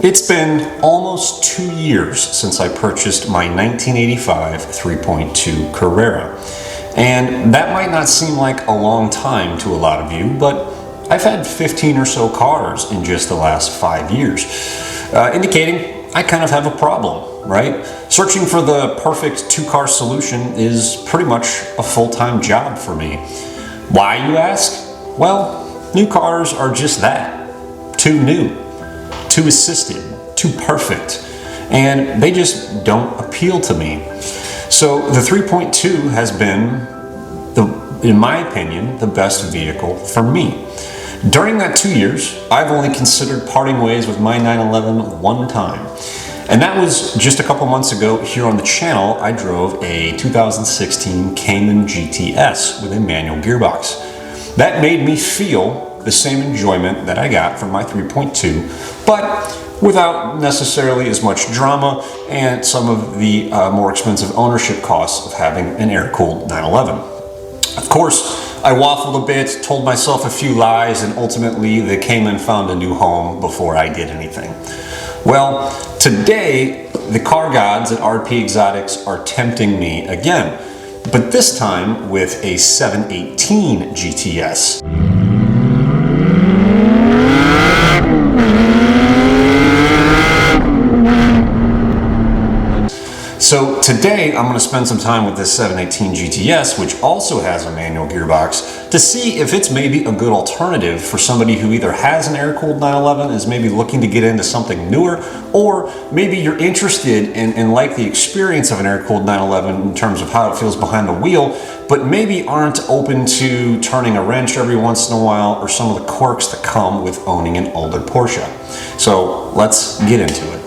It's been almost 2 years since I purchased my 1985 3.2 Carrera. And that might not seem like a long time to a lot of you, but I've had 15 or so cars in just the last 5 years, indicating I kind of have a problem, right? Searching for the perfect two-car solution is pretty much a full-time job for me. Why, you ask? Well, new cars are just that. Too new, too assisted, too perfect, and they just don't appeal to me. So the 3.2 has been, in my opinion, the best vehicle for me. During that 2 years, I've only considered parting ways with my 911 one time. And that was just a couple months ago. Here on the channel, I drove a 2016 Cayman GTS with a manual gearbox. That made me feel the same enjoyment that I got from my 3.2, but without necessarily as much drama and some of the more expensive ownership costs of having an air-cooled 911. Of course, I waffled a bit, told myself a few lies, and ultimately the Cayman found a new home before I did anything. Well, today, the car gods at RP Exotics are tempting me again, but this time with a 718 GTS. So today I'm going to spend some time with this 718 GTS, which also has a manual gearbox, to see if it's maybe a good alternative for somebody who either has an air-cooled 911, is maybe looking to get into something newer, or maybe you're interested in like the experience of an air-cooled 911 in terms of how it feels behind the wheel, but maybe aren't open to turning a wrench every once in a while, or some of the quirks that come with owning an older Porsche. So let's get into it.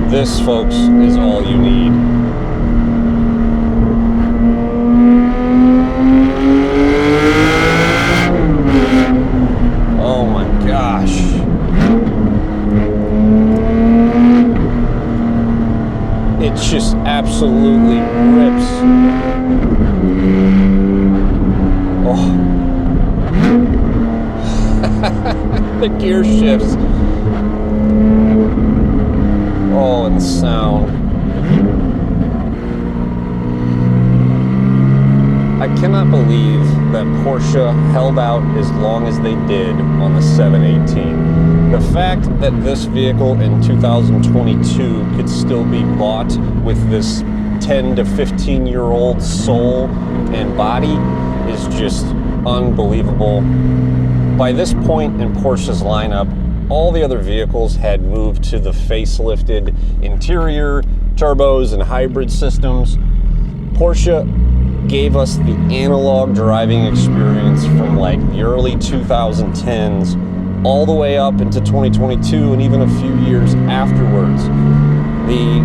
This, folks, is all you need. Oh my gosh. It just absolutely rips. Oh. The gear shifts. Oh, and the sound. I cannot believe that Porsche held out as long as they did on the 718. The fact that this vehicle in 2022 could still be bought with this 10 to 15-year-old soul and body is just unbelievable. By this point in Porsche's lineup, all the other vehicles had moved to the facelifted interior, turbos, and hybrid systems. Porsche gave us the analog driving experience from like the early 2010s all the way up into 2022 and even a few years afterwards. The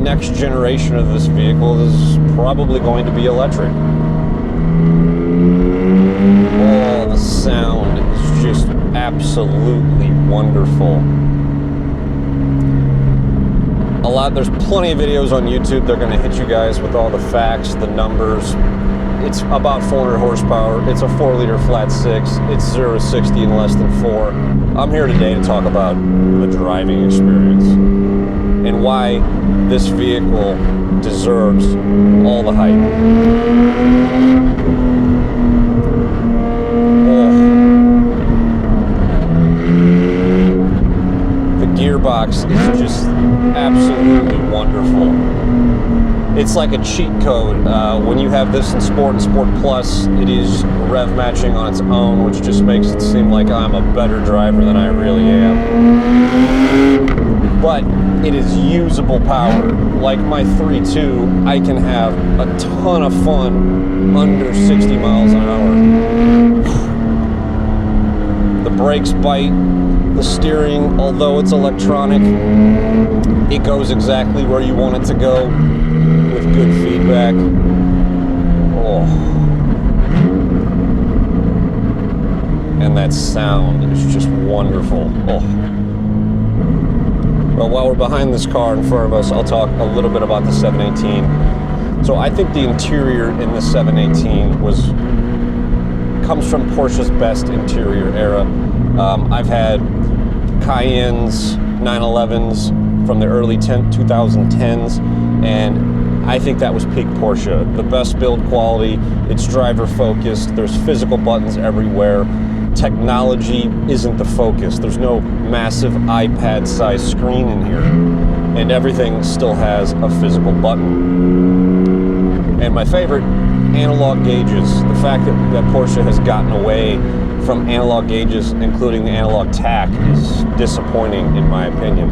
next generation of this vehicle is probably going to be electric. Oh, the sound is just absolutely wonderful. There's plenty of videos on YouTube. They're going to hit you guys with all the facts, the numbers. It's about 400 horsepower. It's a 4-liter flat six. It's 0 to 60 in less than 4. I'm here today to talk about the driving experience and why this vehicle deserves all the hype. gearbox is just absolutely wonderful. It's like a cheat code. When you have this in Sport and Sport Plus, it is rev matching on its own, which just makes it seem like I'm a better driver than I really am. But it is usable power. Like my 3.2, I can have a ton of fun under 60 miles an hour. The brakes bite, the steering, although it's electronic, it goes exactly where you want it to go with good feedback. Oh. And that sound is just wonderful. Oh. Well, while we're behind this car in front of us, I'll talk a little bit about the 718. So I think the interior in the 718 comes from Porsche's best interior era. I've had Cayennes, 911s from the early 2010s, and I think that was peak Porsche. The best build quality, it's driver focused, there's physical buttons everywhere. Technology isn't the focus. There's no massive iPad-sized screen in here, and everything still has a physical button. And my favorite, analog gauges. The fact that Porsche has gotten away from analog gauges, including the analog tach, is disappointing in my opinion.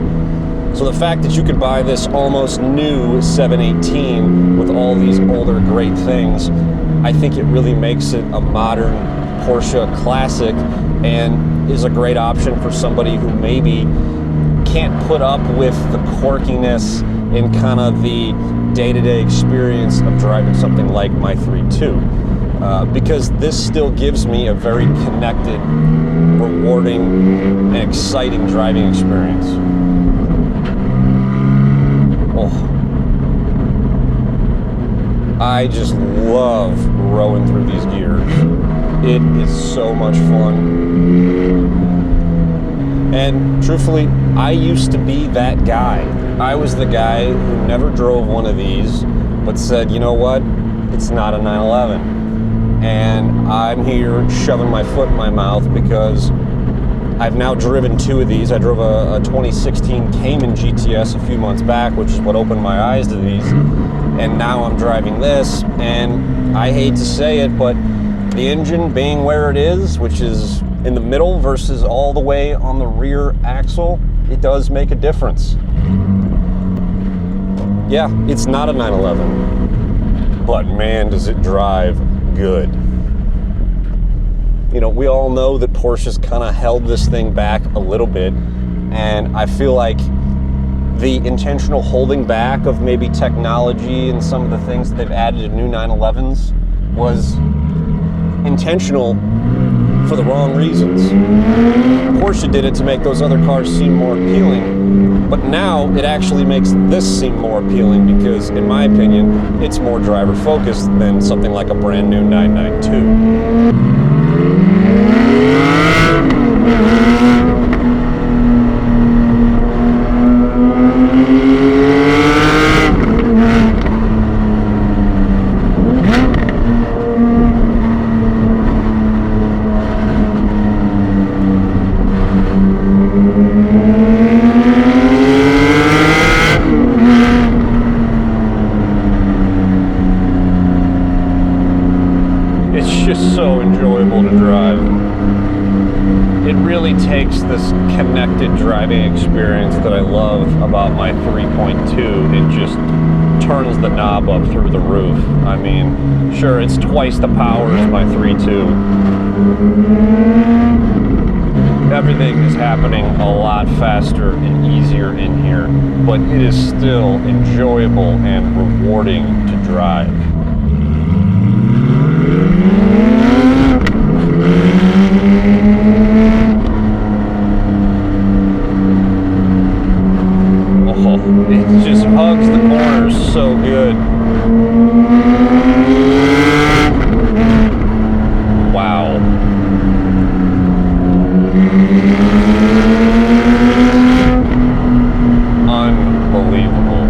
So the fact that you could buy this almost new 718 with all these older great things, I think it really makes it a modern Porsche classic and is a great option for somebody who maybe can't put up with the quirkiness and kind of the day-to-day experience of driving something like my 3.2. Because this still gives me a very connected, rewarding, and exciting driving experience. Oh. I just love rowing through these gears. It is so much fun. And truthfully, I used to be that guy. I was the guy who never drove one of these, but said, you know what? It's not a 911. And I'm here shoving my foot in my mouth because I've now driven two of these. I drove a 2016 Cayman GTS a few months back, which is what opened my eyes to these. And now I'm driving this, and I hate to say it, but the engine being where it is, which is in the middle versus all the way on the rear axle, it does make a difference. Yeah, it's not a 911, but man, does it drive good. You know, we all know that Porsche's kind of held this thing back a little bit, and I feel like the intentional holding back of maybe technology and some of the things that they've added to new 911s was intentional for the wrong reasons. Porsche did it to make those other cars seem more appealing, but now it actually makes this seem more appealing because, in my opinion, it's more driver focused than something like a brand new 992. So enjoyable to drive. It really takes this connected driving experience that I love about my 3.2 and just turns the knob up through the roof. I mean, sure, it's twice the power as my 3.2. Everything is happening a lot faster and easier in here, but it is still enjoyable and rewarding to drive. Oh, it just hugs the corners so good. Wow. Unbelievable.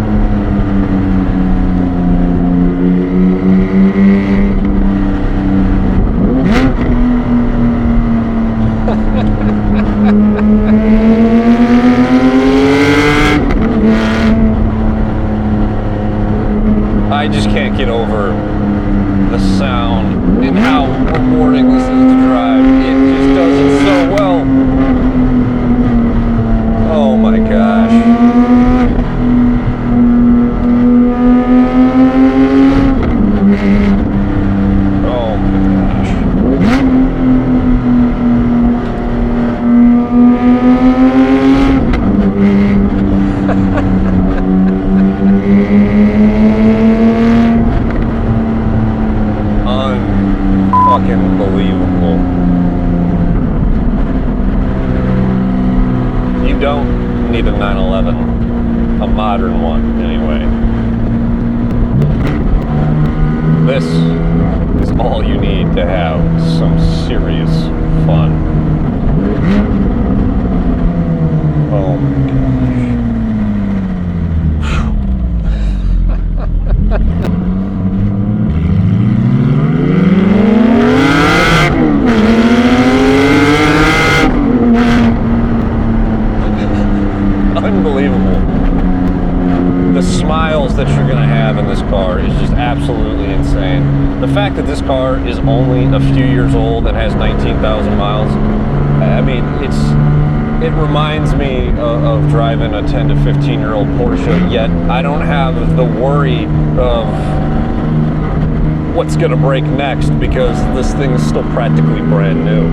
You don't need a 911, a modern one anyway. This is all you need to have some serious fun. Oh my gosh. Unbelievable. The smiles that you're going to have in this car is just absolutely insane. The fact that this car is only a few years old and has 19,000 miles, I mean, it reminds me of driving a 10 to 15-year-old Porsche, yet I don't have the worry of what's going to break next because this thing is still practically brand new.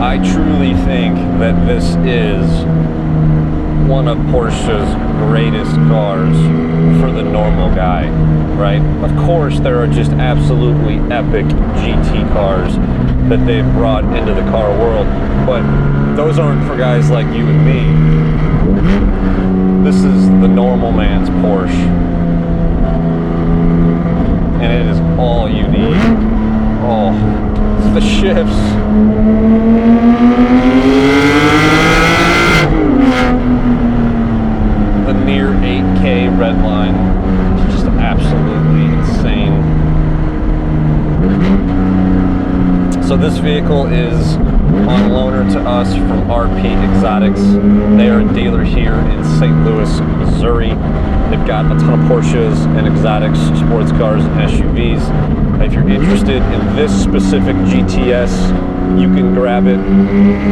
I truly think that this is one of Porsche's greatest cars for the normal guy, right? Of course, there are just absolutely epic GT cars that they've brought into the car world, but those aren't for guys like you and me. This is the normal man's Porsche, and it is all you need. Oh, the shifts. The near 8K red line is just absolutely insane. So this vehicle is on loaner to us from RP Exotics. They are a dealer here in St. Louis, Missouri. They've got a ton of Porsches and exotics, sports cars and SUVs. If you're interested in this specific GTS, you can grab it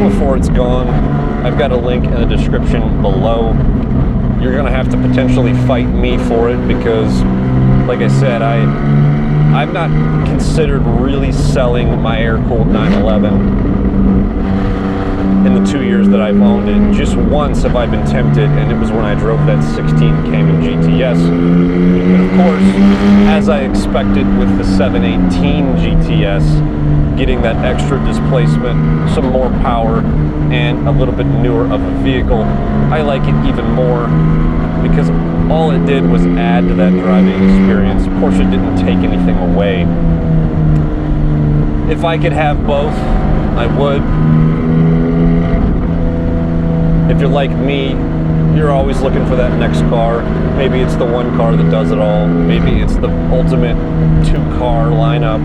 before it's gone. I've got a link in the description below. You're gonna have to potentially fight me for it because, like I said, I've not considered really selling my air-cooled 911 in the 2 years that I've owned it. Just once have I been tempted, and it was when I drove that 16 Cayman GTS. And of course, as I expected with the 718 GTS, getting that extra displacement, some more power, and a little bit newer of a vehicle, I like it even more because all it did was add to that driving experience. Porsche didn't take anything away. If I could have both, I would. If you're like me, you're always looking for that next car. Maybe it's the one car that does it all. Maybe it's the ultimate two-car lineup.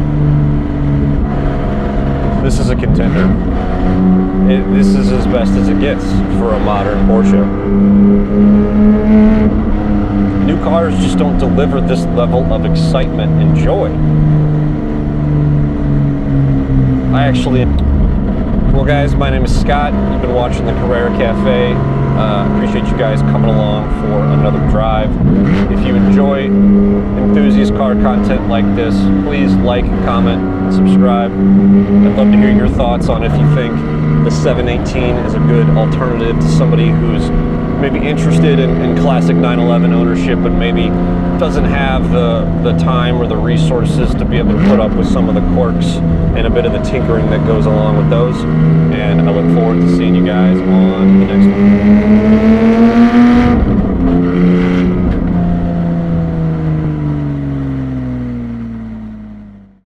This is a contender. This is as best as it gets for a modern Porsche. New cars just don't deliver this level of excitement and joy. Well guys, my name is Scott. You've been watching the Carrera Cafe. Appreciate you guys coming along for another drive. If you enjoy enthusiast car content like this, please like, comment, and subscribe. I'd love to hear your thoughts on if you think the 718 is a good alternative to somebody who's maybe interested in classic 911 ownership but maybe doesn't have the time or the resources to be able to put up with some of the quirks and a bit of the tinkering that goes along with those. And I look forward to seeing you guys on